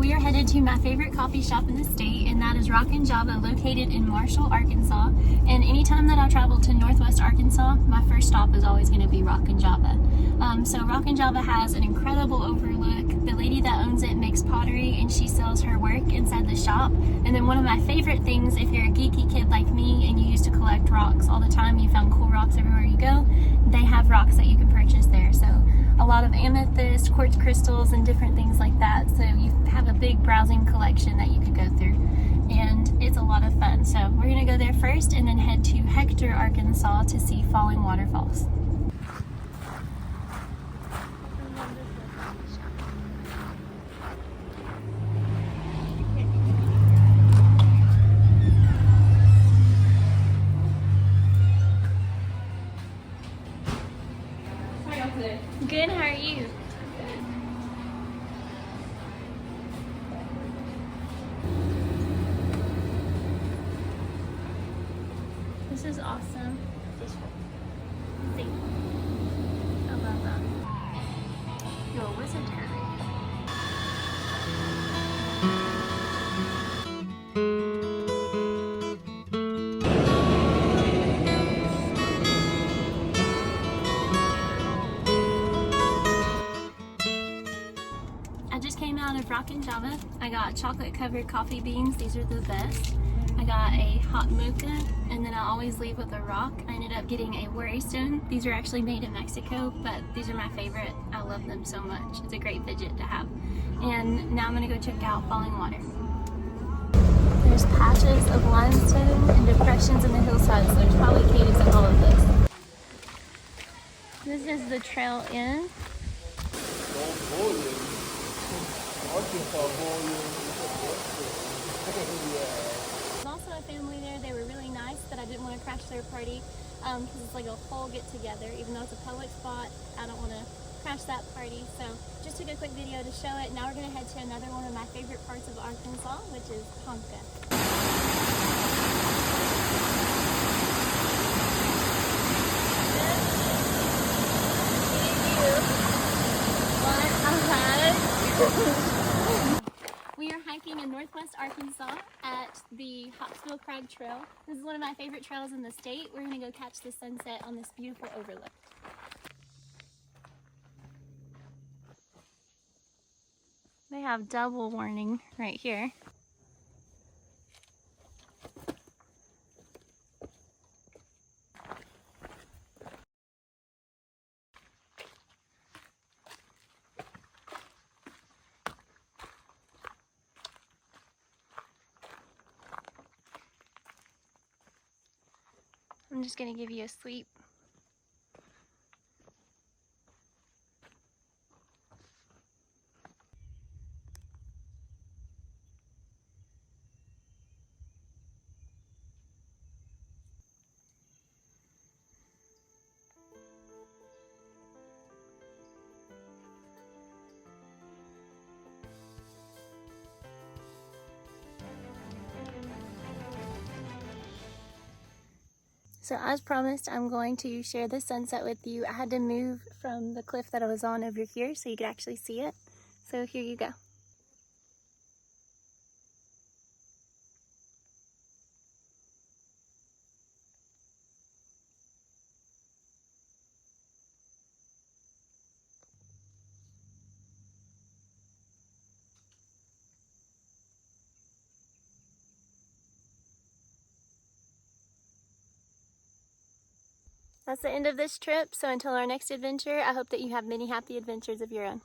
we are headed to my favorite coffee shop in the state, and that is Rockin' Java, located in Marshall, Arkansas. And anytime that I travel to Northwest Arkansas, my first stop is always going to be Rockin' Java. So Rockin' Java has an incredible overlook. The lady that owns it makes pottery, and she sells her work inside the shop. And then one of my favorite things, if you're a geeky kid like me and you used to collect rocks all the time, you found cool rocks everywhere you go, they have rocks that you can purchase there. So a lot of amethyst, quartz crystals, and different things like that. So you have a big browsing collection that you could go through, and it's a lot of fun. So we're gonna go there first and then head to Hector, Arkansas to see falling waterfalls. Good, how are you? This is awesome. See? I love that. You're a wizard, Harry. I just came out of Rockin' Java. I got chocolate covered coffee beans. These are the best. I got a hot mocha, and then I always leave with a rock. I ended up getting a worry stone. These are actually made in Mexico, but these are my favorite. I love them so much. It's a great fidget to have. And now I'm gonna go check out falling water. There's patches of limestone and depressions in the hillsides, so there's probably caves in all of this. This is the trail in. There's also a family there. They were really nice, but I didn't want to crash their party because it's like a whole get together. Even though it's a public spot, I don't want to crash that party. So just took a quick video to show it. Now we're going to head to another one of my favorite parts of Arkansas, which is Ponca. We are hiking in Northwest Arkansas at the Hopsville Crag Trail. This is one of my favorite trails in the state. We're going to go catch the sunset on this beautiful overlook. They have double warning right here. I'm just going to give you a sweep. So as promised, I'm going to share the sunset with you. I had to move from the cliff that I was on over here so you could actually see it. So here you go. That's the end of this trip, so until our next adventure, I hope that you have many happy adventures of your own.